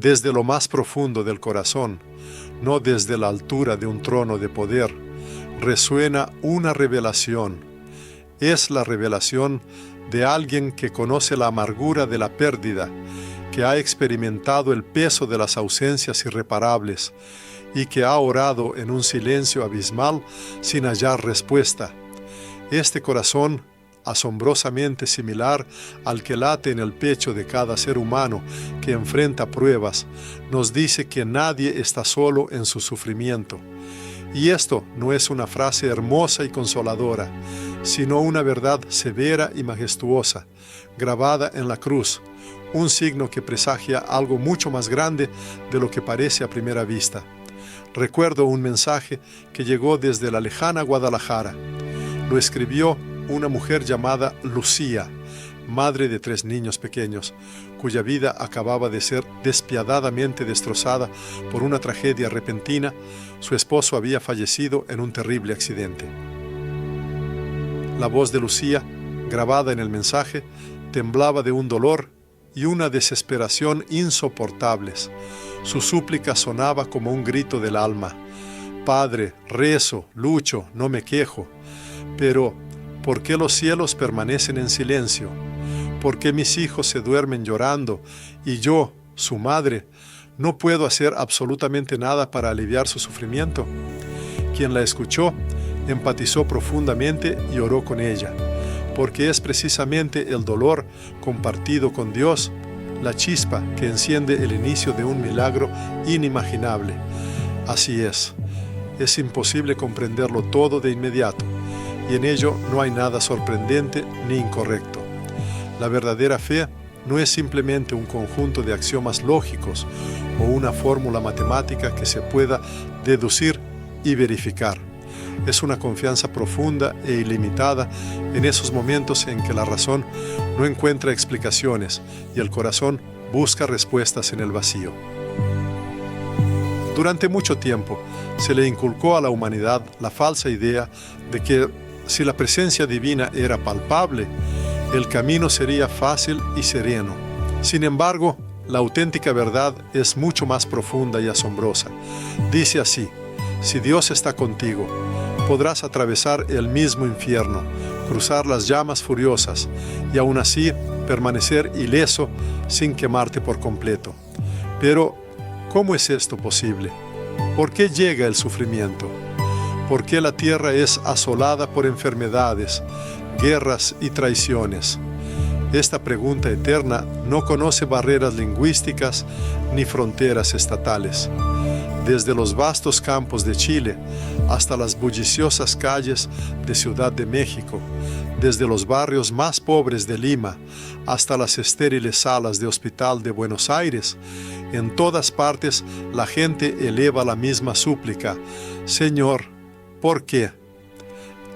Desde lo más profundo del corazón, no desde la altura de un trono de poder, resuena una revelación. Es la revelación de alguien que conoce la amargura de la pérdida, que ha experimentado el peso de las ausencias irreparables y que ha orado en un silencio abismal sin hallar respuesta. Este corazón, asombrosamente similar al que late en el pecho de cada ser humano que enfrenta pruebas, nos dice que nadie está solo en su sufrimiento. Y esto no es una frase hermosa y consoladora, sino una verdad severa y majestuosa, grabada en la cruz, un signo que presagia algo mucho más grande de lo que parece a primera vista. Recuerdo un mensaje que llegó desde la lejana Guadalajara. Lo escribió una mujer llamada Lucía, madre de 3 niños pequeños, cuya vida acababa de ser despiadadamente destrozada por una tragedia repentina. Su esposo había fallecido en un terrible accidente. La voz de Lucía, grabada en el mensaje, temblaba de un dolor y una desesperación insoportables. Su súplica sonaba como un grito del alma. Padre, rezo, lucho, no me quejo. Pero, ¿por qué los cielos permanecen en silencio? ¿Por qué mis hijos se duermen llorando y yo, su madre, no puedo hacer absolutamente nada para aliviar su sufrimiento? Quien la escuchó, empatizó profundamente y oró con ella, porque es precisamente el dolor compartido con Dios la chispa que enciende el inicio de un milagro inimaginable. Así es imposible comprenderlo todo de inmediato, y en ello no hay nada sorprendente ni incorrecto. La verdadera fe no es simplemente un conjunto de axiomas lógicos o una fórmula matemática que se pueda deducir y verificar. Es una confianza profunda e ilimitada en esos momentos en que la razón no encuentra explicaciones y el corazón busca respuestas en el vacío. Durante mucho tiempo se le inculcó a la humanidad la falsa idea de que si la presencia divina era palpable, el camino sería fácil y sereno. Sin embargo, la auténtica verdad es mucho más profunda y asombrosa. Dice así: si Dios está contigo, podrás atravesar el mismo infierno, cruzar las llamas furiosas y aún así permanecer ileso sin quemarte por completo. Pero, ¿cómo es esto posible? ¿Por qué llega el sufrimiento? ¿Por qué la tierra es asolada por enfermedades, guerras y traiciones? Esta pregunta eterna no conoce barreras lingüísticas ni fronteras estatales. Desde los vastos campos de Chile hasta las bulliciosas calles de Ciudad de México, desde los barrios más pobres de Lima hasta las estériles salas de hospital de Buenos Aires, en todas partes la gente eleva la misma súplica: Señor, ¿por qué?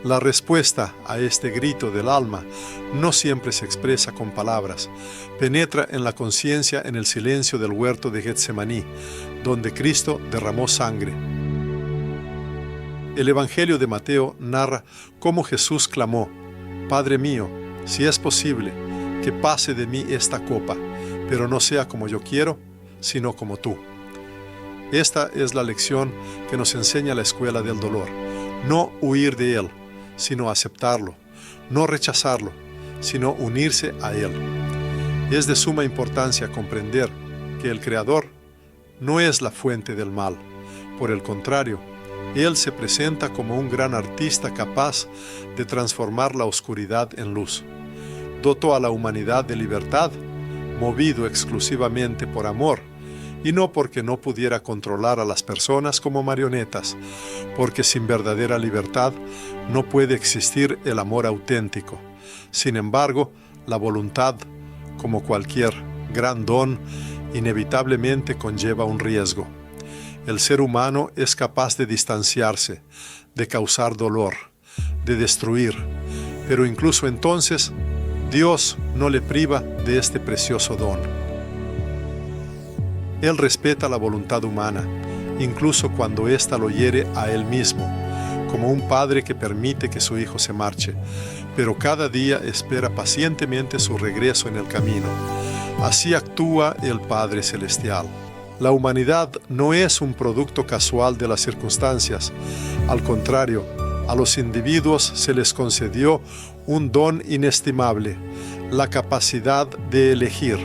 La respuesta a este grito del alma no siempre se expresa con palabras. Penetra en la conciencia en el silencio del huerto de Getsemaní, donde Cristo derramó sangre. El Evangelio de Mateo narra cómo Jesús clamó: Padre mío, si es posible, que pase de mí esta copa, pero no sea como yo quiero, sino como tú. Esta es la lección que nos enseña la escuela del dolor. No huir de él, sino aceptarlo. No rechazarlo, sino unirse a él. Es de suma importancia comprender que el Creador no es la fuente del mal. Por el contrario, Él se presenta como un gran artista capaz de transformar la oscuridad en luz. Dotó a la humanidad de libertad, movido exclusivamente por amor, y no porque no pudiera controlar a las personas como marionetas, porque sin verdadera libertad no puede existir el amor auténtico. Sin embargo, la voluntad, como cualquier gran don, inevitablemente conlleva un riesgo. El ser humano es capaz de distanciarse, de causar dolor, de destruir, pero incluso entonces, Dios no le priva de este precioso don. Él respeta la voluntad humana, incluso cuando ésta lo hiere a él mismo, como un padre que permite que su hijo se marche, pero cada día espera pacientemente su regreso en el camino. Así actúa el Padre Celestial. La humanidad no es un producto casual de las circunstancias. Al contrario, a los individuos se les concedió un don inestimable, la capacidad de elegir.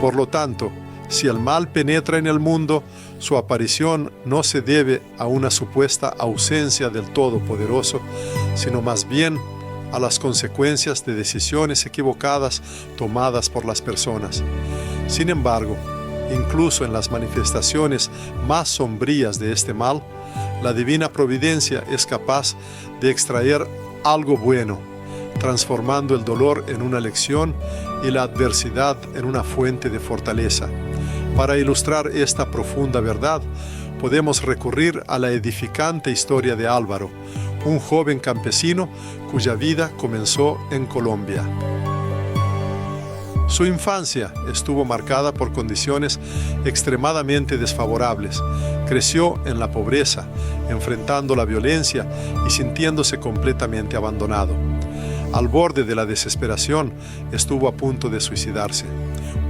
Por lo tanto, si el mal penetra en el mundo, su aparición no se debe a una supuesta ausencia del Todopoderoso, sino más bien a las consecuencias de decisiones equivocadas tomadas por las personas. Sin embargo, incluso en las manifestaciones más sombrías de este mal, la divina providencia es capaz de extraer algo bueno, transformando el dolor en una lección y la adversidad en una fuente de fortaleza. Para ilustrar esta profunda verdad, podemos recurrir a la edificante historia de Álvaro, un joven campesino cuya vida comenzó en Colombia. Su infancia estuvo marcada por condiciones extremadamente desfavorables. Creció en la pobreza, enfrentando la violencia y sintiéndose completamente abandonado. Al borde de la desesperación, estuvo a punto de suicidarse.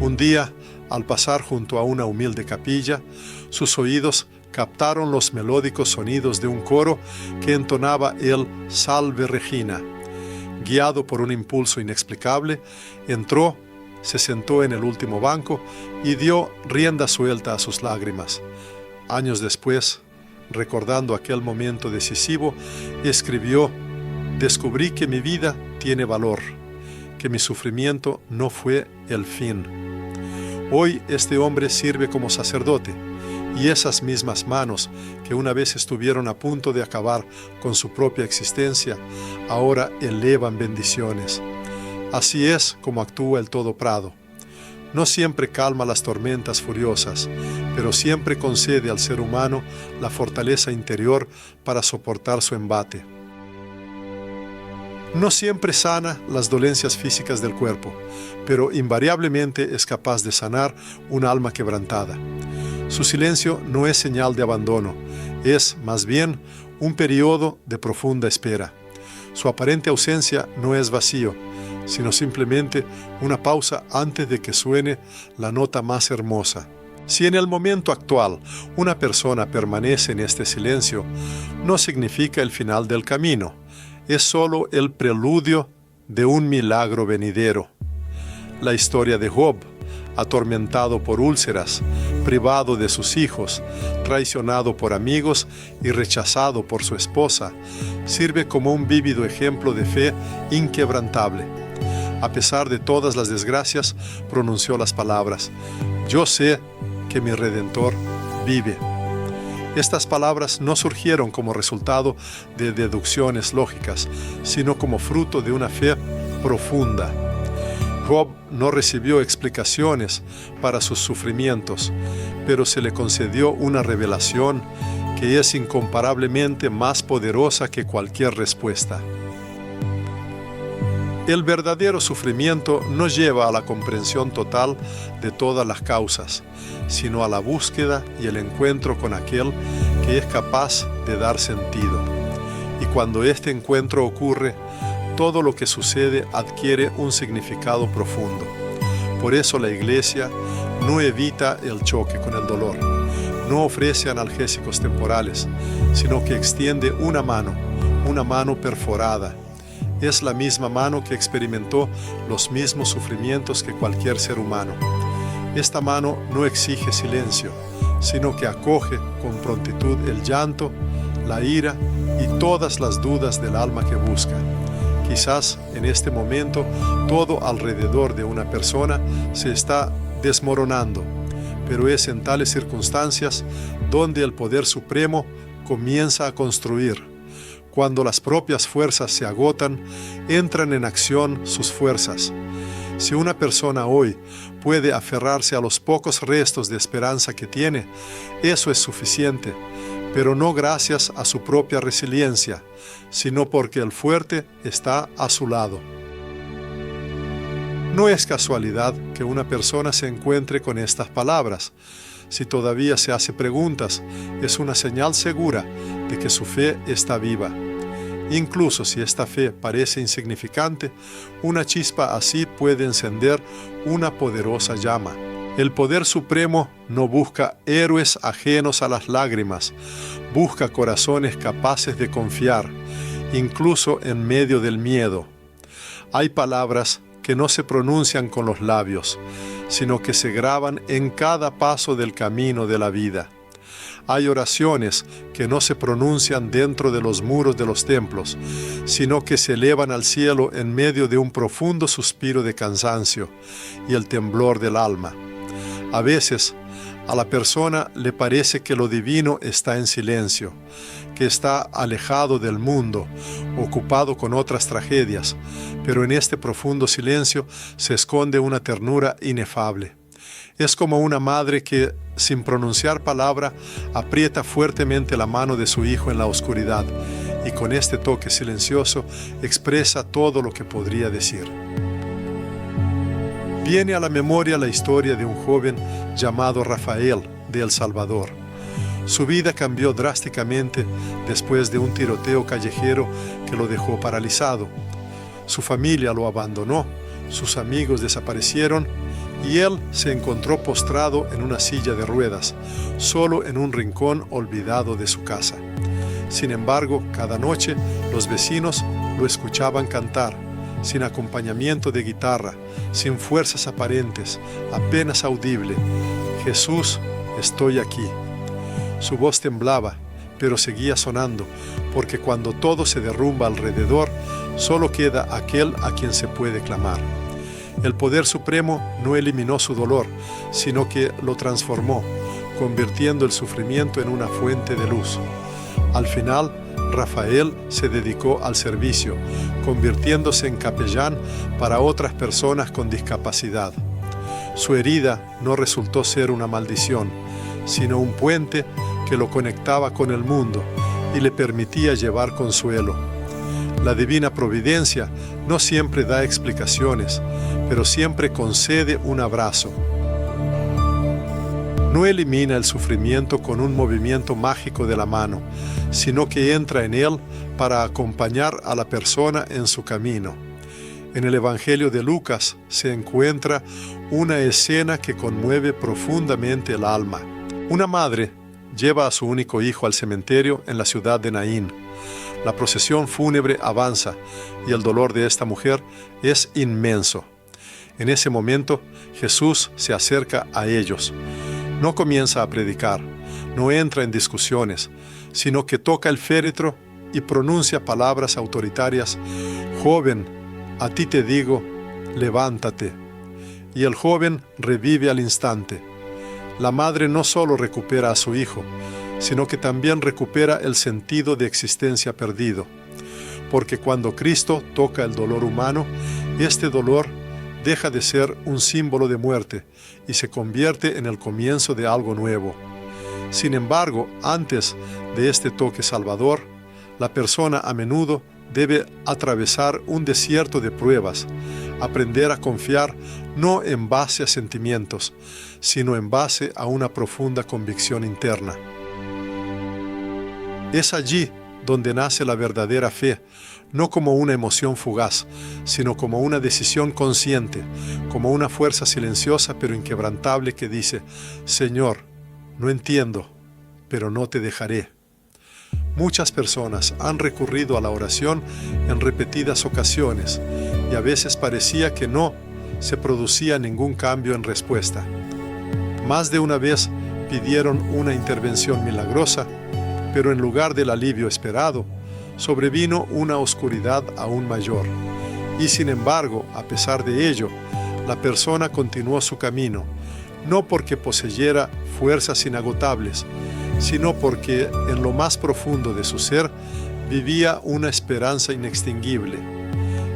Un día, al pasar junto a una humilde capilla, sus oídos captaron los melódicos sonidos de un coro que entonaba el Salve Regina. Guiado por un impulso inexplicable, entró, se sentó en el último banco y dio rienda suelta a sus lágrimas. Años después, recordando aquel momento decisivo, escribió: «Descubrí que mi vida tiene valor, que mi sufrimiento no fue el fin». Hoy este hombre sirve como sacerdote, y esas mismas manos que una vez estuvieron a punto de acabar con su propia existencia, ahora elevan bendiciones. Así es como actúa el Todo-Prado. No siempre calma las tormentas furiosas, pero siempre concede al ser humano la fortaleza interior para soportar su embate. No siempre sana las dolencias físicas del cuerpo, pero invariablemente es capaz de sanar un alma quebrantada. Su silencio no es señal de abandono, es, más bien, un periodo de profunda espera. Su aparente ausencia no es vacío, sino simplemente una pausa antes de que suene la nota más hermosa. Si en el momento actual una persona permanece en este silencio, no significa el final del camino, es solo el preludio de un milagro venidero. La historia de Job, atormentado por úlceras, privado de sus hijos, traicionado por amigos y rechazado por su esposa, sirve como un vívido ejemplo de fe inquebrantable. A pesar de todas las desgracias, pronunció las palabras: «Yo sé que mi Redentor vive». Estas palabras no surgieron como resultado de deducciones lógicas, sino como fruto de una fe profunda. Job no recibió explicaciones para sus sufrimientos, pero se le concedió una revelación que es incomparablemente más poderosa que cualquier respuesta. El verdadero sufrimiento no lleva a la comprensión total de todas las causas, sino a la búsqueda y el encuentro con aquel que es capaz de dar sentido. Y cuando este encuentro ocurre, todo lo que sucede adquiere un significado profundo. Por eso la Iglesia no evita el choque con el dolor, no ofrece analgésicos temporales, sino que extiende una mano perforada. Es la misma mano que experimentó los mismos sufrimientos que cualquier ser humano. Esta mano no exige silencio, sino que acoge con prontitud el llanto, la ira y todas las dudas del alma que busca. Quizás en este momento todo alrededor de una persona se está desmoronando, pero es en tales circunstancias donde el poder supremo comienza a construir. Cuando las propias fuerzas se agotan, entran en acción sus fuerzas. Si una persona hoy puede aferrarse a los pocos restos de esperanza que tiene, eso es suficiente, pero no gracias a su propia resiliencia, sino porque el fuerte está a su lado. No es casualidad que una persona se encuentre con estas palabras. Si todavía se hace preguntas, es una señal segura de que su fe está viva. Incluso si esta fe parece insignificante, una chispa así puede encender una poderosa llama. El poder supremo no busca héroes ajenos a las lágrimas, busca corazones capaces de confiar, incluso en medio del miedo. Hay palabras que no se pronuncian con los labios, sino que se graban en cada paso del camino de la vida. Hay oraciones que no se pronuncian dentro de los muros de los templos, sino que se elevan al cielo en medio de un profundo suspiro de cansancio y el temblor del alma. A veces, a la persona le parece que lo divino está en silencio, que está alejado del mundo, ocupado con otras tragedias, pero en este profundo silencio se esconde una ternura inefable. Es como una madre que, sin pronunciar palabra, aprieta fuertemente la mano de su hijo en la oscuridad y con este toque silencioso expresa todo lo que podría decir. Viene a la memoria la historia de un joven llamado Rafael de El Salvador. Su vida cambió drásticamente después de un tiroteo callejero que lo dejó paralizado. Su familia lo abandonó, sus amigos desaparecieron y él se encontró postrado en una silla de ruedas, solo en un rincón olvidado de su casa. Sin embargo, cada noche los vecinos lo escuchaban cantar, sin acompañamiento de guitarra, sin fuerzas aparentes, apenas audible: Jesús, estoy aquí. Su voz temblaba, pero seguía sonando, porque cuando todo se derrumba alrededor, solo queda aquel a quien se puede clamar. El poder supremo no eliminó su dolor, sino que lo transformó, convirtiendo el sufrimiento en una fuente de luz. Al final, Rafael se dedicó al servicio, convirtiéndose en capellán para otras personas con discapacidad. Su herida no resultó ser una maldición, sino un puente que lo conectaba con el mundo y le permitía llevar consuelo. La divina providencia no siempre da explicaciones, pero siempre concede un abrazo. No elimina el sufrimiento con un movimiento mágico de la mano, sino que entra en él para acompañar a la persona en su camino. En el Evangelio de Lucas se encuentra una escena que conmueve profundamente el alma. Una madre lleva a su único hijo al cementerio en la ciudad de Naín. La procesión fúnebre avanza y el dolor de esta mujer es inmenso. En ese momento, Jesús se acerca a ellos. No comienza a predicar, no entra en discusiones, sino que toca el féretro y pronuncia palabras autoritarias: «Joven, a ti te digo, levántate». Y el joven revive al instante. La madre no solo recupera a su hijo, sino que también recupera el sentido de existencia perdido. Porque cuando Cristo toca el dolor humano, este dolor deja de ser un símbolo de muerte y se convierte en el comienzo de algo nuevo. Sin embargo, antes de este toque salvador, la persona a menudo debe atravesar un desierto de pruebas, aprender a confiar no en base a sentimientos, sino en base a una profunda convicción interna. Es allí donde nace la verdadera fe, no como una emoción fugaz, sino como una decisión consciente, como una fuerza silenciosa pero inquebrantable que dice: «Señor, no entiendo, pero no te dejaré». Muchas personas han recurrido a la oración en repetidas ocasiones y a veces parecía que no se producía ningún cambio en respuesta. Más de una vez pidieron una intervención milagrosa, pero en lugar del alivio esperado, sobrevino una oscuridad aún mayor. Y sin embargo, a pesar de ello, la persona continuó su camino, no porque poseyera fuerzas inagotables, sino porque en lo más profundo de su ser vivía una esperanza inextinguible.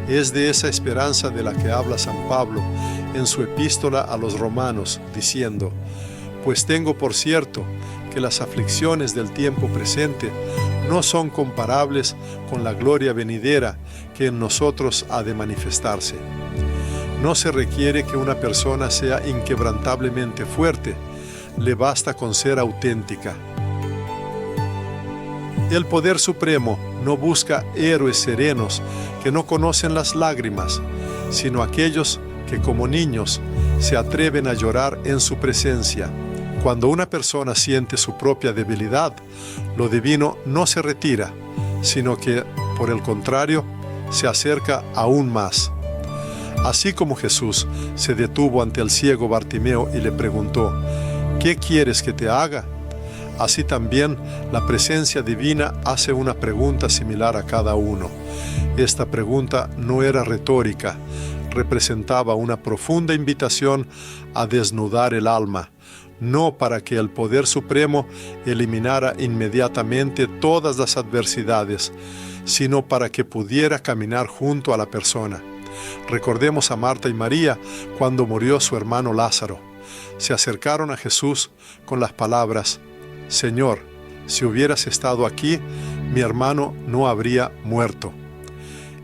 Es de esa esperanza de la que habla San Pablo en su epístola a los Romanos, diciendo: «Pues tengo por cierto que las aflicciones del tiempo presente no son comparables con la gloria venidera que en nosotros ha de manifestarse». No se requiere que una persona sea inquebrantablemente fuerte, le basta con ser auténtica. El poder supremo no busca héroes serenos que no conocen las lágrimas, sino aquellos que como niños se atreven a llorar en su presencia. Cuando una persona siente su propia debilidad, lo divino no se retira, sino que, por el contrario, se acerca aún más. Así como Jesús se detuvo ante el ciego Bartimeo y le preguntó: ¿qué quieres que te haga? Así también la presencia divina hace una pregunta similar a cada uno. Esta pregunta no era retórica, representaba una profunda invitación a desnudar el alma, no para que el poder supremo eliminara inmediatamente todas las adversidades, sino para que pudiera caminar junto a la persona. Recordemos a Marta y María cuando murió su hermano Lázaro. Se acercaron a Jesús con las palabras: Señor, si hubieras estado aquí, mi hermano no habría muerto.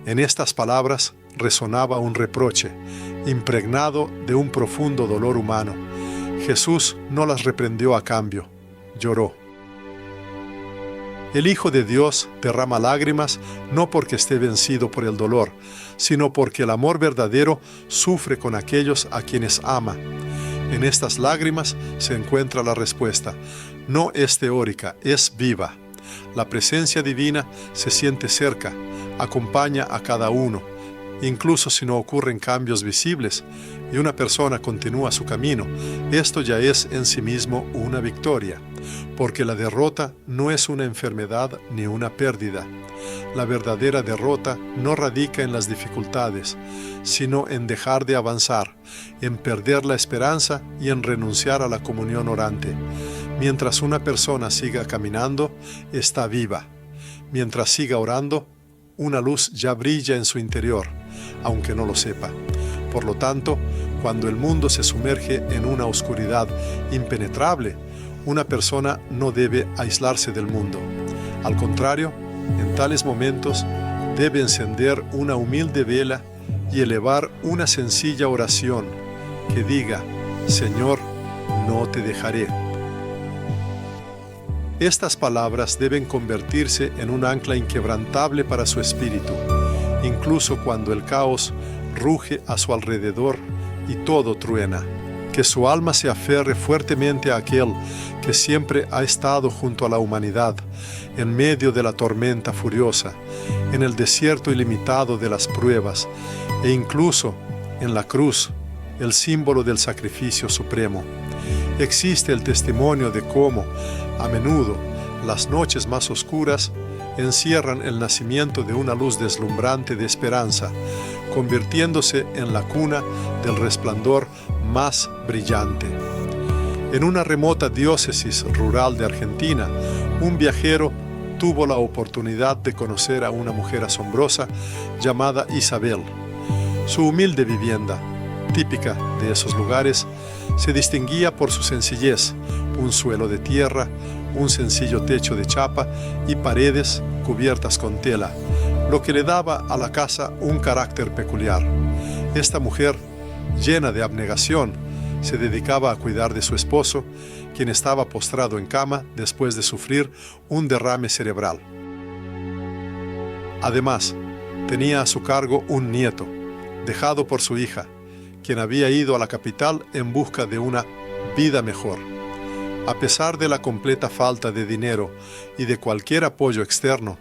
En estas palabras resonaba un reproche, impregnado de un profundo dolor humano. Jesús no las reprendió a cambio, lloró. El Hijo de Dios derrama lágrimas no porque esté vencido por el dolor, sino porque el amor verdadero sufre con aquellos a quienes ama. En estas lágrimas se encuentra la respuesta. No es teórica, es viva. La presencia divina se siente cerca, acompaña a cada uno, incluso si no ocurren cambios visibles y una persona continúa su camino. Esto ya es en sí mismo una victoria, porque la derrota no es una enfermedad ni una pérdida. La verdadera derrota no radica en las dificultades, sino en dejar de avanzar, en perder la esperanza y en renunciar a la comunión orante. Mientras una persona siga caminando, está viva. Mientras siga orando, una luz ya brilla en su interior, aunque no lo sepa. Por lo tanto, cuando el mundo se sumerge en una oscuridad impenetrable, una persona no debe aislarse del mundo. Al contrario, en tales momentos debe encender una humilde vela y elevar una sencilla oración que diga: Señor, no te dejaré. Estas palabras deben convertirse en un ancla inquebrantable para su espíritu, incluso cuando el caos ruge a su alrededor y todo truena. Que su alma se aferre fuertemente a aquel que siempre ha estado junto a la humanidad, en medio de la tormenta furiosa, en el desierto ilimitado de las pruebas, e incluso en la cruz, el símbolo del sacrificio supremo. Existe el testimonio de cómo, a menudo, las noches más oscuras encierran el nacimiento de una luz deslumbrante de esperanza, convirtiéndose en la cuna del resplandor más brillante. En una remota diócesis rural de Argentina, un viajero tuvo la oportunidad de conocer a una mujer asombrosa llamada Isabel. Su humilde vivienda, típica de esos lugares, se distinguía por su sencillez: un suelo de tierra, un sencillo techo de chapa y paredes cubiertas con tela, lo que le daba a la casa un carácter peculiar. Esta mujer, llena de abnegación, se dedicaba a cuidar de su esposo, quien estaba postrado en cama después de sufrir un derrame cerebral. Además, tenía a su cargo un nieto, dejado por su hija, quien había ido a la capital en busca de una vida mejor. A pesar de la completa falta de dinero y de cualquier apoyo externo,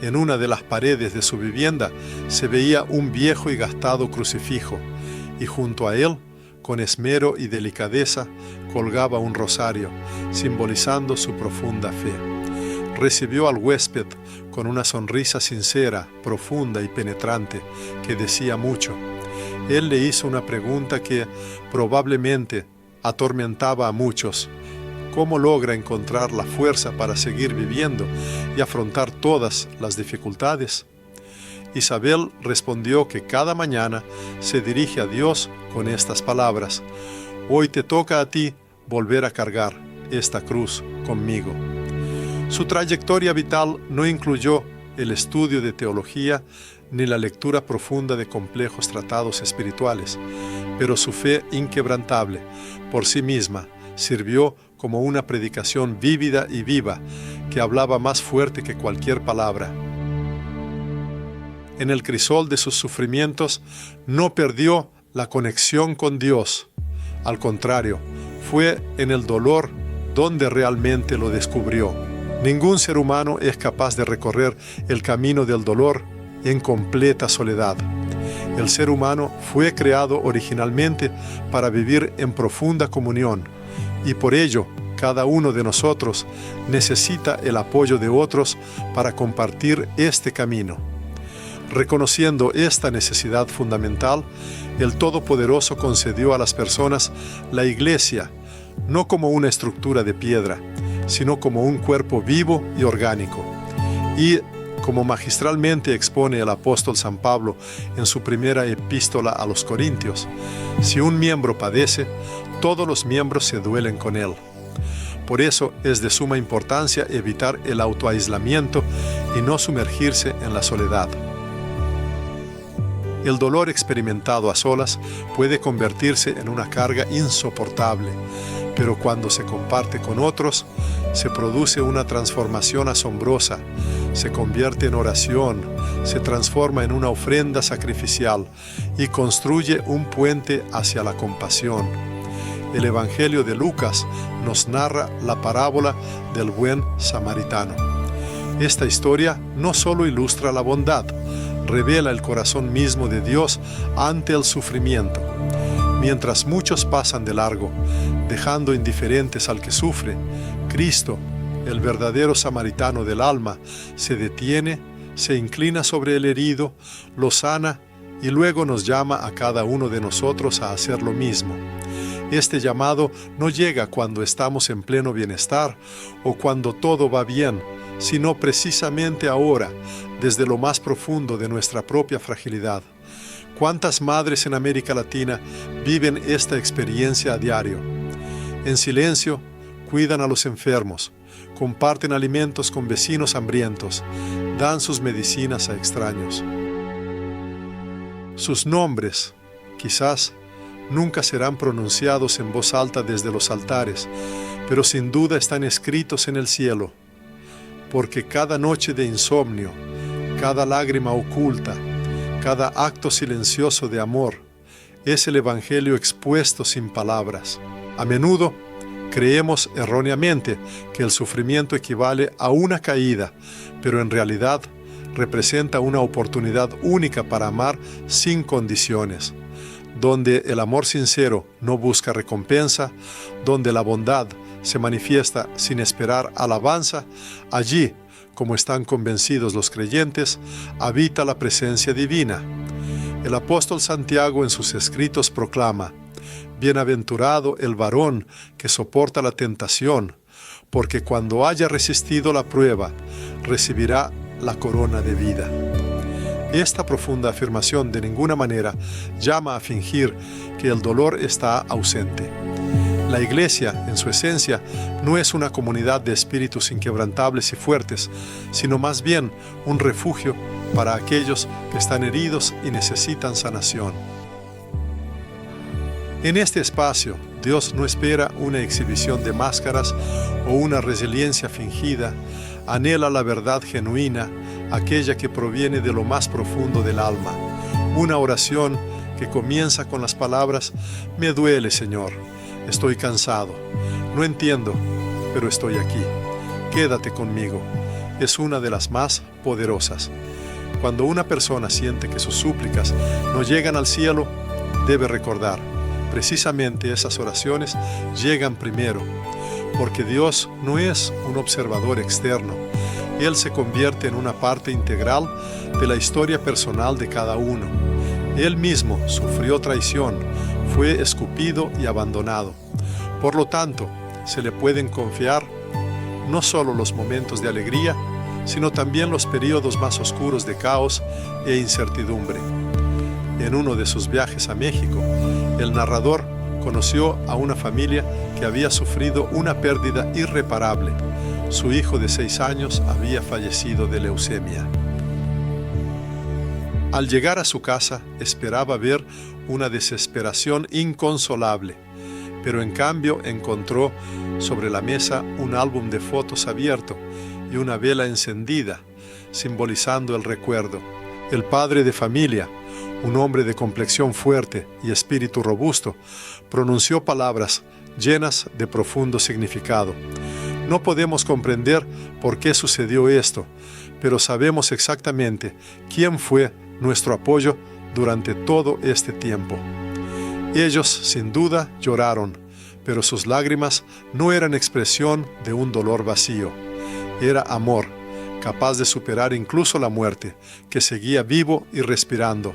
en una de las paredes de su vivienda se veía un viejo y gastado crucifijo, y junto a él, con esmero y delicadeza, colgaba un rosario, simbolizando su profunda fe. Recibió al huésped con una sonrisa sincera, profunda y penetrante, que decía mucho. Él le hizo una pregunta que probablemente atormentaba a muchos: ¿cómo logra encontrar la fuerza para seguir viviendo y afrontar todas las dificultades? Isabel respondió que cada mañana se dirige a Dios con estas palabras: hoy te toca a ti volver a cargar esta cruz conmigo. Su trayectoria vital no incluyó el estudio de teología ni la lectura profunda de complejos tratados espirituales, pero su fe inquebrantable por sí misma sirvió como una predicación vívida y viva que hablaba más fuerte que cualquier palabra. En el crisol de sus sufrimientos no perdió la conexión con Dios. Al contrario, fue en el dolor donde realmente lo descubrió. Ningún ser humano es capaz de recorrer el camino del dolor en completa soledad. El ser humano fue creado originalmente para vivir en profunda comunión, y por ello, cada uno de nosotros necesita el apoyo de otros para compartir este camino. Reconociendo esta necesidad fundamental, el Todopoderoso concedió a las personas la Iglesia, no como una estructura de piedra, sino como un cuerpo vivo y orgánico. Y, como magistralmente expone el apóstol San Pablo en su primera epístola a los Corintios, si un miembro padece, todos los miembros se duelen con él. Por eso es de suma importancia evitar el autoaislamiento y no sumergirse en la soledad. El dolor experimentado a solas puede convertirse en una carga insoportable, pero cuando se comparte con otros, se produce una transformación asombrosa, se convierte en oración, se transforma en una ofrenda sacrificial y construye un puente hacia la compasión. El Evangelio de Lucas nos narra la parábola del buen samaritano. Esta historia no solo ilustra la bondad, revela el corazón mismo de Dios ante el sufrimiento. Mientras muchos pasan de largo, dejando indiferentes al que sufre, Cristo, el verdadero samaritano del alma, se detiene, se inclina sobre el herido, lo sana y luego nos llama a cada uno de nosotros a hacer lo mismo. Este llamado no llega cuando estamos en pleno bienestar o cuando todo va bien, sino precisamente ahora, desde lo más profundo de nuestra propia fragilidad. ¿Cuántas madres en América Latina viven esta experiencia a diario? En silencio, cuidan a los enfermos, comparten alimentos con vecinos hambrientos, dan sus medicinas a extraños. Sus nombres, quizás, nunca serán pronunciados en voz alta desde los altares, pero sin duda están escritos en el cielo, porque cada noche de insomnio, cada lágrima oculta, cada acto silencioso de amor, es el Evangelio expuesto sin palabras. A menudo creemos erróneamente que el sufrimiento equivale a una caída, pero en realidad representa una oportunidad única para amar sin condiciones. Donde el amor sincero no busca recompensa, donde la bondad se manifiesta sin esperar alabanza, allí, como están convencidos los creyentes, habita la presencia divina. El apóstol Santiago en sus escritos proclama: «Bienaventurado el varón que soporta la tentación, porque cuando haya resistido la prueba, recibirá la corona de vida». Esta profunda afirmación de ninguna manera llama a fingir que el dolor está ausente. La Iglesia, en su esencia, no es una comunidad de espíritus inquebrantables y fuertes, sino más bien un refugio para aquellos que están heridos y necesitan sanación. En este espacio, Dios no espera una exhibición de máscaras o una resiliencia fingida, anhela la verdad genuina, aquella que proviene de lo más profundo del alma. Una oración que comienza con las palabras: «Me duele, Señor, estoy cansado, no entiendo, pero estoy aquí, quédate conmigo». Es una de las más poderosas. Cuando una persona siente que sus súplicas no llegan al cielo, debe recordar: precisamente esas oraciones llegan primero, porque Dios no es un observador externo. Él se convierte en una parte integral de la historia personal de cada uno. Él mismo sufrió traición, fue escupido y abandonado. Por lo tanto, se le pueden confiar no solo los momentos de alegría, sino también los periodos más oscuros de caos e incertidumbre. En uno de sus viajes a México, el narrador conoció a una familia que había sufrido una pérdida irreparable. Su hijo de 6 años había fallecido de leucemia. Al llegar a su casa, esperaba ver una desesperación inconsolable, pero en cambio encontró sobre la mesa un álbum de fotos abierto y una vela encendida, simbolizando el recuerdo. El padre de familia, un hombre de complexión fuerte y espíritu robusto, pronunció palabras llenas de profundo significado. No podemos comprender por qué sucedió esto, pero sabemos exactamente quién fue nuestro apoyo durante todo este tiempo. Ellos, sin duda, lloraron, pero sus lágrimas no eran expresión de un dolor vacío. Era amor, capaz de superar incluso la muerte, que seguía vivo y respirando.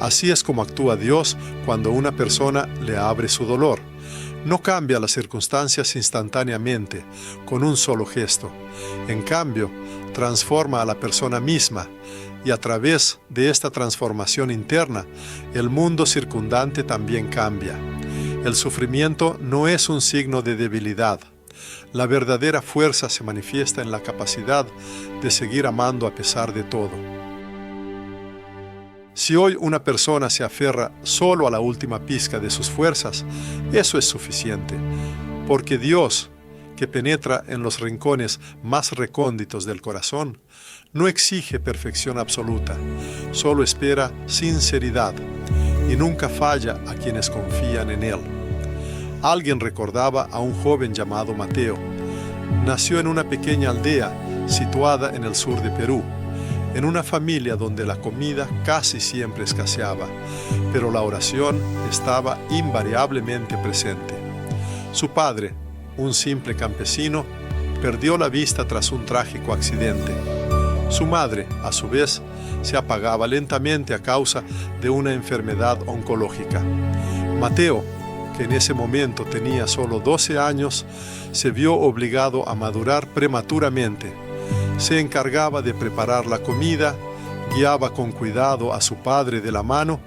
Así es como actúa Dios cuando una persona le abre su dolor. No cambia las circunstancias instantáneamente, con un solo gesto. En cambio, transforma a la persona misma, y a través de esta transformación interna, el mundo circundante también cambia. El sufrimiento no es un signo de debilidad. La verdadera fuerza se manifiesta en la capacidad de seguir amando a pesar de todo. Si hoy una persona se aferra solo a la última pizca de sus fuerzas, eso es suficiente, porque Dios, que penetra en los rincones más recónditos del corazón, no exige perfección absoluta, solo espera sinceridad y nunca falla a quienes confían en Él. Alguien recordaba a un joven llamado Mateo. Nació en una pequeña aldea situada en el sur de Perú, en una familia donde la comida casi siempre escaseaba, pero la oración estaba invariablemente presente. Su padre, un simple campesino, perdió la vista tras un trágico accidente. Su madre, a su vez, se apagaba lentamente a causa de una enfermedad oncológica. Mateo, que en ese momento tenía solo 12 años, se vio obligado a madurar prematuramente. Se encargaba de preparar la comida, guiaba con cuidado a su padre de la mano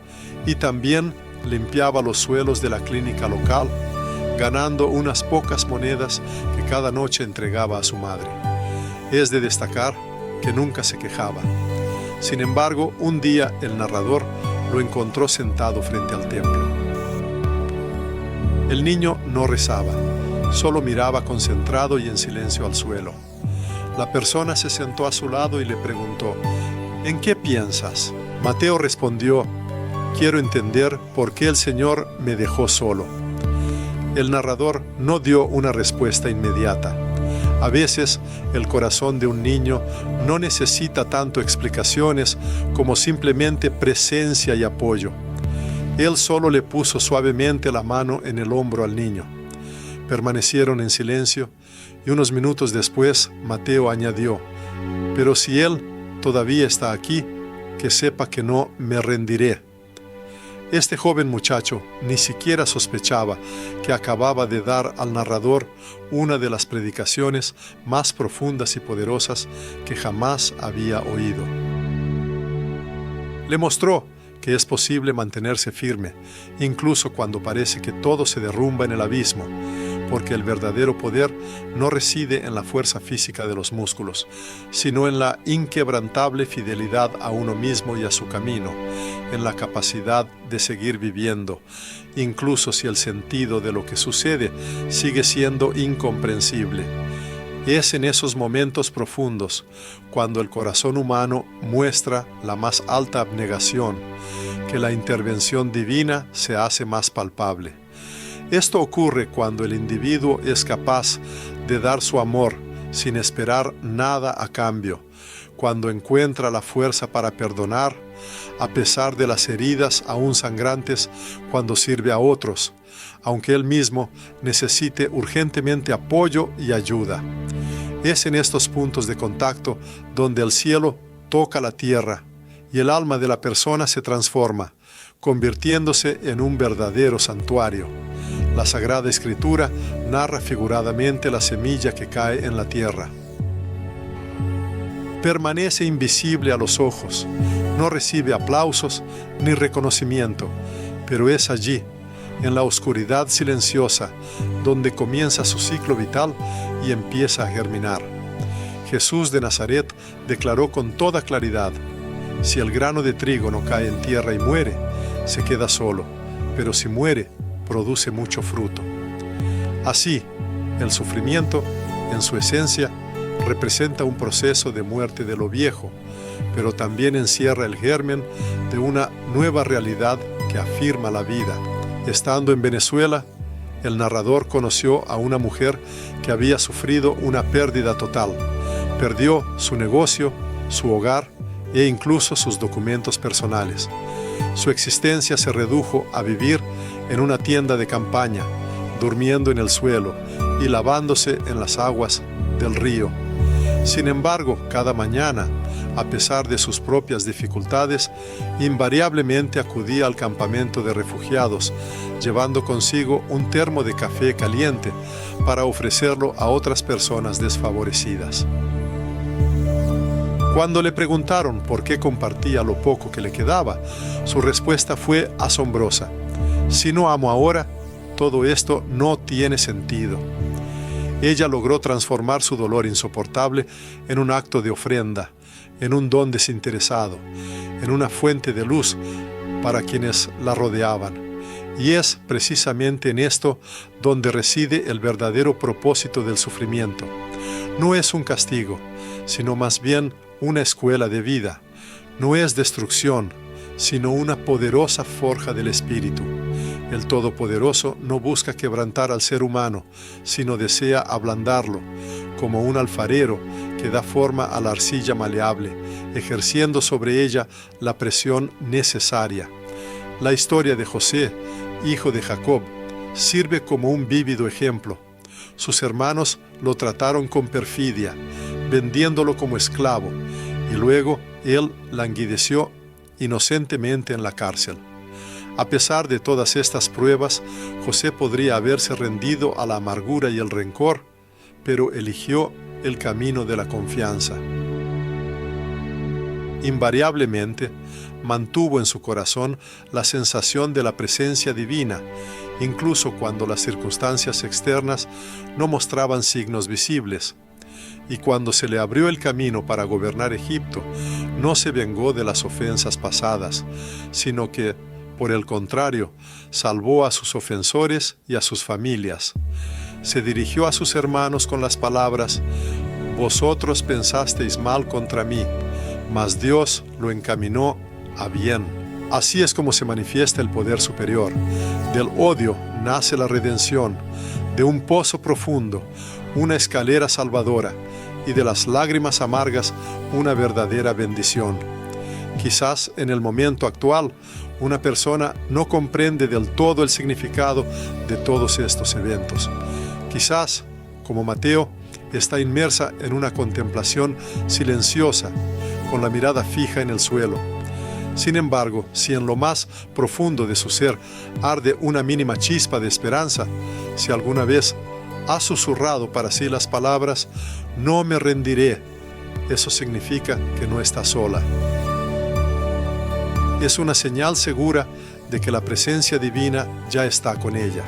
y también limpiaba los suelos de la clínica local, ganando unas pocas monedas que cada noche entregaba a su madre. Es de destacar que nunca se quejaba. Sin embargo, un día el narrador lo encontró sentado frente al templo. El niño no rezaba, solo miraba concentrado y en silencio al suelo. La persona se sentó a su lado y le preguntó: ¿en qué piensas? Mateo respondió: quiero entender por qué el Señor me dejó solo. El narrador no dio una respuesta inmediata. A veces, el corazón de un niño no necesita tanto explicaciones como simplemente presencia y apoyo. Él solo le puso suavemente la mano en el hombro al niño. Permanecieron en silencio y unos minutos después Mateo añadió: pero si él todavía está aquí, que sepa que no me rendiré. Este joven muchacho ni siquiera sospechaba que acababa de dar al narrador una de las predicaciones más profundas y poderosas que jamás había oído. Le mostró que es posible mantenerse firme, incluso cuando parece que todo se derrumba en el abismo, porque el verdadero poder no reside en la fuerza física de los músculos, sino en la inquebrantable fidelidad a uno mismo y a su camino, en la capacidad de seguir viviendo, incluso si el sentido de lo que sucede sigue siendo incomprensible. Es en esos momentos profundos cuando el corazón humano muestra la más alta abnegación, que la intervención divina se hace más palpable. Esto ocurre cuando el individuo es capaz de dar su amor sin esperar nada a cambio, cuando encuentra la fuerza para perdonar, a pesar de las heridas aún sangrantes, cuando sirve a otros, aunque él mismo necesite urgentemente apoyo y ayuda. Es en estos puntos de contacto donde el cielo toca la tierra y el alma de la persona se transforma, convirtiéndose en un verdadero santuario. La Sagrada Escritura narra figuradamente la semilla que cae en la tierra. Permanece invisible a los ojos, no recibe aplausos ni reconocimiento, pero es allí, en la oscuridad silenciosa, donde comienza su ciclo vital y empieza a germinar. Jesús de Nazaret declaró con toda claridad: si el grano de trigo no cae en tierra y muere, se queda solo, pero si muere, produce mucho fruto. Así, el sufrimiento, en su esencia, representa un proceso de muerte de lo viejo, pero también encierra el germen de una nueva realidad que afirma la vida. Estando en Venezuela, el narrador conoció a una mujer que había sufrido una pérdida total. Perdió su negocio, su hogar e incluso sus documentos personales. Su existencia se redujo a vivir en una tienda de campaña, durmiendo en el suelo y lavándose en las aguas del río. Sin embargo, cada mañana, a pesar de sus propias dificultades, invariablemente acudía al campamento de refugiados, llevando consigo un termo de café caliente para ofrecerlo a otras personas desfavorecidas. Cuando le preguntaron por qué compartía lo poco que le quedaba, su respuesta fue asombrosa. Si no amo ahora, todo esto no tiene sentido. Ella logró transformar su dolor insoportable en un acto de ofrenda, en un don desinteresado, en una fuente de luz para quienes la rodeaban. Y es precisamente en esto donde reside el verdadero propósito del sufrimiento. No es un castigo, sino más bien una escuela de vida. No es destrucción, sino una poderosa forja del espíritu. El Todopoderoso no busca quebrantar al ser humano, sino desea ablandarlo, como un alfarero que da forma a la arcilla maleable, ejerciendo sobre ella la presión necesaria. La historia de José, hijo de Jacob, sirve como un vívido ejemplo. Sus hermanos lo trataron con perfidia, vendiéndolo como esclavo, y luego él languideció inocentemente en la cárcel. A pesar de todas estas pruebas, José podría haberse rendido a la amargura y el rencor, pero eligió el camino de la confianza. Invariablemente, mantuvo en su corazón la sensación de la presencia divina, incluso cuando las circunstancias externas no mostraban signos visibles. Y cuando se le abrió el camino para gobernar Egipto, no se vengó de las ofensas pasadas, sino que, por el contrario, salvó a sus ofensores y a sus familias. Se dirigió a sus hermanos con las palabras: «Vosotros pensasteis mal contra mí, mas Dios lo encaminó a bien». Así es como se manifiesta el poder superior. Del odio nace la redención, de un pozo profundo, una escalera salvadora, y de las lágrimas amargas, una verdadera bendición. Quizás en el momento actual, una persona no comprende del todo el significado de todos estos eventos. Quizás, como Mateo, está inmersa en una contemplación silenciosa, con la mirada fija en el suelo. Sin embargo, si en lo más profundo de su ser arde una mínima chispa de esperanza, si alguna vez ha susurrado para sí las palabras «No me rendiré», eso significa que no está sola. Es una señal segura de que la presencia divina ya está con ella.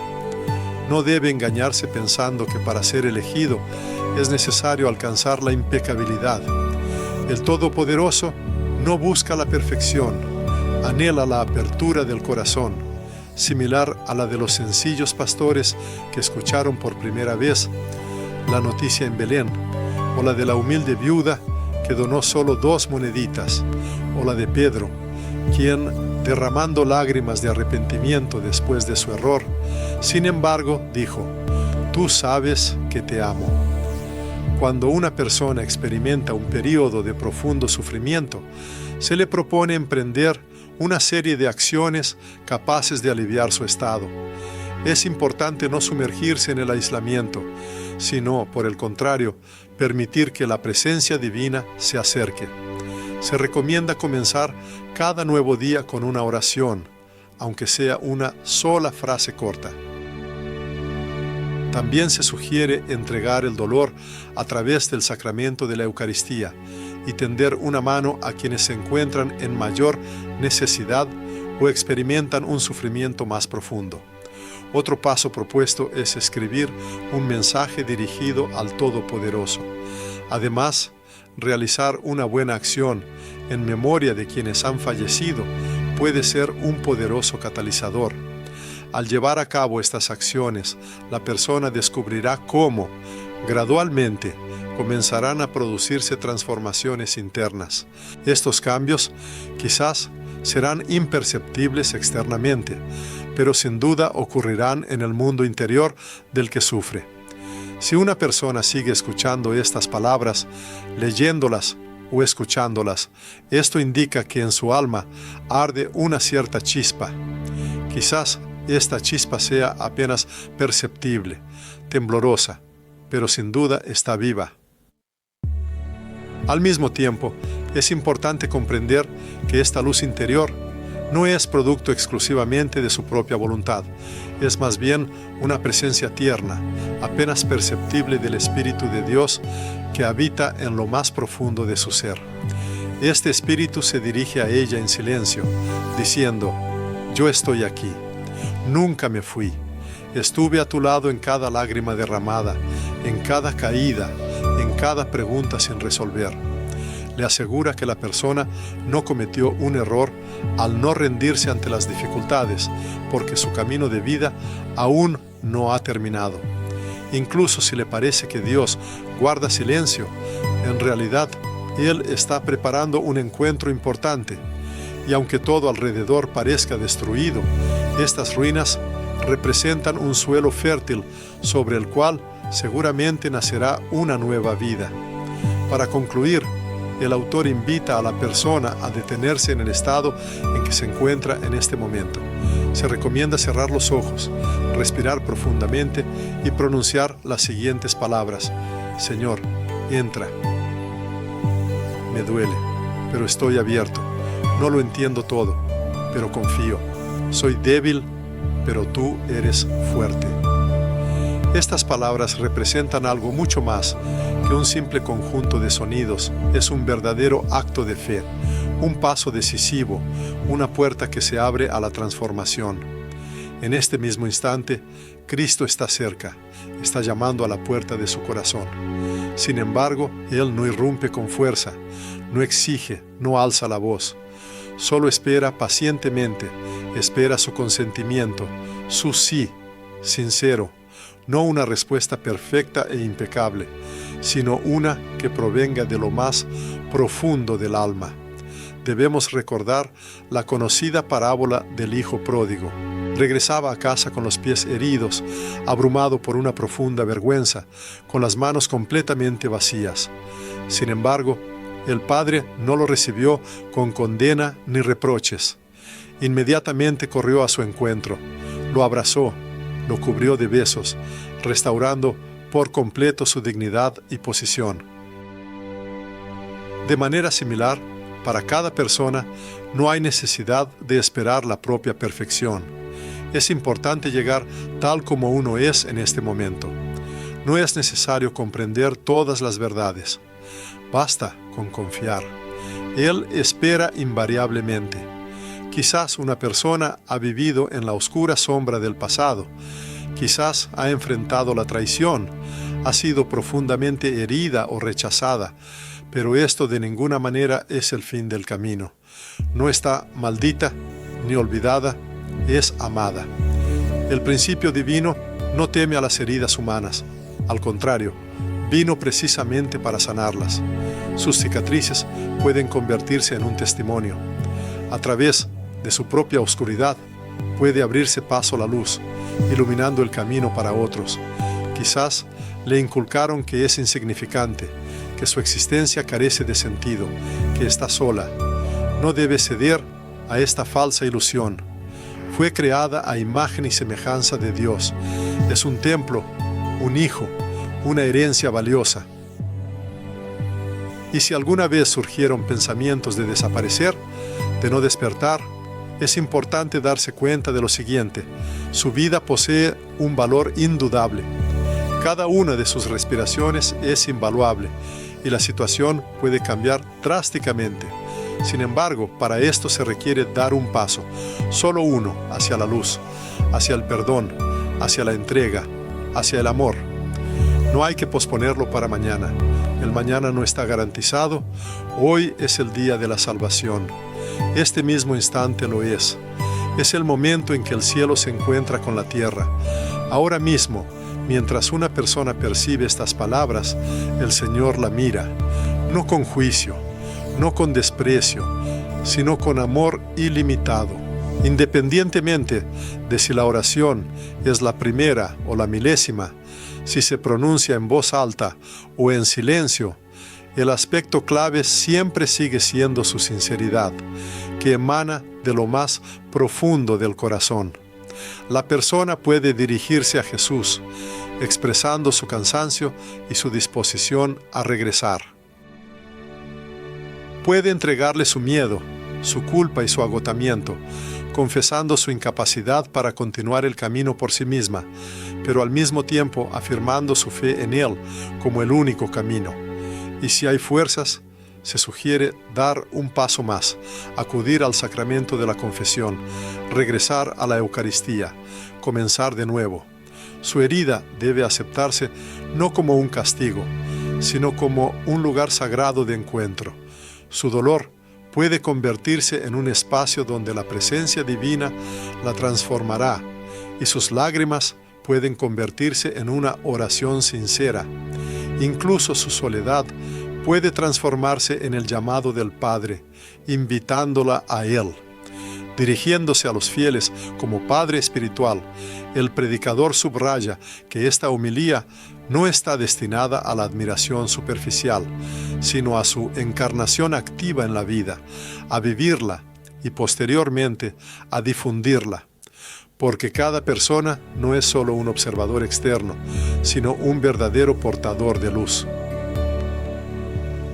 No debe engañarse pensando que para ser elegido es necesario alcanzar la impecabilidad. El Todopoderoso no busca la perfección, anhela la apertura del corazón, similar a la de los sencillos pastores que escucharon por primera vez la noticia en Belén, o la de la humilde viuda que donó solo 2 moneditas, o la de Pedro, quien, derramando lágrimas de arrepentimiento después de su error, sin embargo, dijo: «Tú sabes que te amo». Cuando una persona experimenta un periodo de profundo sufrimiento, se le propone emprender una serie de acciones capaces de aliviar su estado. Es importante no sumergirse en el aislamiento, sino, por el contrario, permitir que la presencia divina se acerque. Se recomienda comenzar cada nuevo día con una oración, aunque sea una sola frase corta. También se sugiere entregar el dolor a través del sacramento de la Eucaristía y tender una mano a quienes se encuentran en mayor necesidad o experimentan un sufrimiento más profundo. Otro paso propuesto es escribir un mensaje dirigido al Todopoderoso. Además, realizar una buena acción en memoria de quienes han fallecido puede ser un poderoso catalizador. Al llevar a cabo estas acciones, la persona descubrirá cómo, gradualmente, comenzarán a producirse transformaciones internas. Estos cambios quizás serán imperceptibles externamente, pero sin duda ocurrirán en el mundo interior del que sufre. Si una persona sigue escuchando estas palabras, leyéndolas o escuchándolas, esto indica que en su alma arde una cierta chispa. Quizás esta chispa sea apenas perceptible, temblorosa, pero sin duda está viva. Al mismo tiempo, es importante comprender que esta luz interior no es producto exclusivamente de su propia voluntad, es más bien una presencia tierna, apenas perceptible del Espíritu de Dios que habita en lo más profundo de su ser. Este Espíritu se dirige a ella en silencio, diciendo: «Yo estoy aquí, nunca me fui, estuve a tu lado en cada lágrima derramada, en cada caída, en cada pregunta sin resolver». Le asegura que la persona no cometió un error al no rendirse ante las dificultades, porque su camino de vida aún no ha terminado. Incluso si le parece que Dios guarda silencio, en realidad Él está preparando un encuentro importante. Y aunque todo alrededor parezca destruido, estas ruinas representan un suelo fértil sobre el cual seguramente nacerá una nueva vida. Para concluir, el autor invita a la persona a detenerse en el estado en que se encuentra en este momento. Se recomienda cerrar los ojos, respirar profundamente y pronunciar las siguientes palabras: «Señor, entra. Me duele, pero estoy abierto. No lo entiendo todo, pero confío. Soy débil, pero tú eres fuerte». Estas palabras representan algo mucho más que un simple conjunto de sonidos. Es un verdadero acto de fe, un paso decisivo, una puerta que se abre a la transformación. En este mismo instante, Cristo está cerca, está llamando a la puerta de su corazón. Sin embargo, Él no irrumpe con fuerza, no exige, no alza la voz. Solo espera pacientemente, espera su consentimiento, su sí, sincero. No una respuesta perfecta e impecable, sino una que provenga de lo más profundo del alma. Debemos recordar la conocida parábola del hijo pródigo. Regresaba a casa con los pies heridos, abrumado por una profunda vergüenza, con las manos completamente vacías. Sin embargo, el padre no lo recibió con condena ni reproches. Inmediatamente corrió a su encuentro, lo abrazó, lo cubrió de besos, restaurando por completo su dignidad y posición. De manera similar, para cada persona no hay necesidad de esperar la propia perfección. Es importante llegar tal como uno es en este momento. No es necesario comprender todas las verdades. Basta con confiar. Él espera invariablemente. Quizás una persona ha vivido en la oscura sombra del pasado. Quizás ha enfrentado la traición, ha sido profundamente herida o rechazada, pero esto de ninguna manera es el fin del camino. No está maldita ni olvidada, es amada. El principio divino no teme a las heridas humanas. Al contrario, vino precisamente para sanarlas. Sus cicatrices pueden convertirse en un testimonio. A través de su propia oscuridad puede abrirse paso a la luz, iluminando el camino para otros. Quizás le inculcaron que es insignificante, que su existencia carece de sentido, que está sola. No debe ceder a esta falsa ilusión. Fue creada a imagen y semejanza de Dios. Es un templo, un hijo, una herencia valiosa. Y si alguna vez surgieron pensamientos de desaparecer, de no despertar, es importante darse cuenta de lo siguiente: su vida posee un valor indudable. Cada una de sus respiraciones es invaluable y la situación puede cambiar drásticamente. Sin embargo, para esto se requiere dar un paso, solo uno, hacia la luz, hacia el perdón, hacia la entrega, hacia el amor. No hay que posponerlo para mañana. El mañana no está garantizado. Hoy es el día de la salvación. Este mismo instante lo es. Es el momento en que el cielo se encuentra con la tierra. Ahora mismo, Mientras una persona percibe estas palabras, el Señor la mira, no con juicio, no con desprecio, sino con amor ilimitado. Independientemente de si la oración es la primera o la milésima, si se pronuncia en voz alta o en silencio, el aspecto clave siempre sigue siendo su sinceridad, que emana de lo más profundo del corazón. La persona puede dirigirse a Jesús, expresando su cansancio y su disposición a regresar. Puede entregarle su miedo, su culpa y su agotamiento, confesando su incapacidad para continuar el camino por sí misma, pero al mismo tiempo afirmando su fe en Él como el único camino. Y si hay fuerzas, se sugiere dar un paso más, acudir al sacramento de la confesión, regresar a la Eucaristía, comenzar de nuevo. Su herida debe aceptarse no como un castigo, sino como un lugar sagrado de encuentro. Su dolor puede convertirse en un espacio donde la presencia divina la transformará, y sus lágrimas pueden convertirse en una oración sincera. Incluso su soledad puede transformarse en el llamado del Padre, invitándola a Él. Dirigiéndose a los fieles como Padre espiritual, el predicador subraya que esta homilía no está destinada a la admiración superficial, sino a su encarnación activa en la vida, a vivirla y posteriormente a difundirla. Porque cada persona no es solo un observador externo, sino un verdadero portador de luz.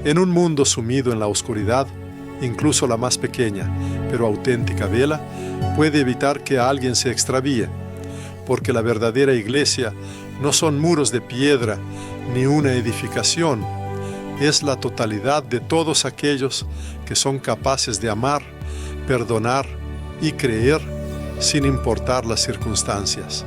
En un mundo sumido en la oscuridad, incluso la más pequeña, pero auténtica vela, puede evitar que alguien se extravíe, porque la verdadera iglesia no son muros de piedra ni una edificación, es la totalidad de todos aquellos que son capaces de amar, perdonar y creer sin importar las circunstancias.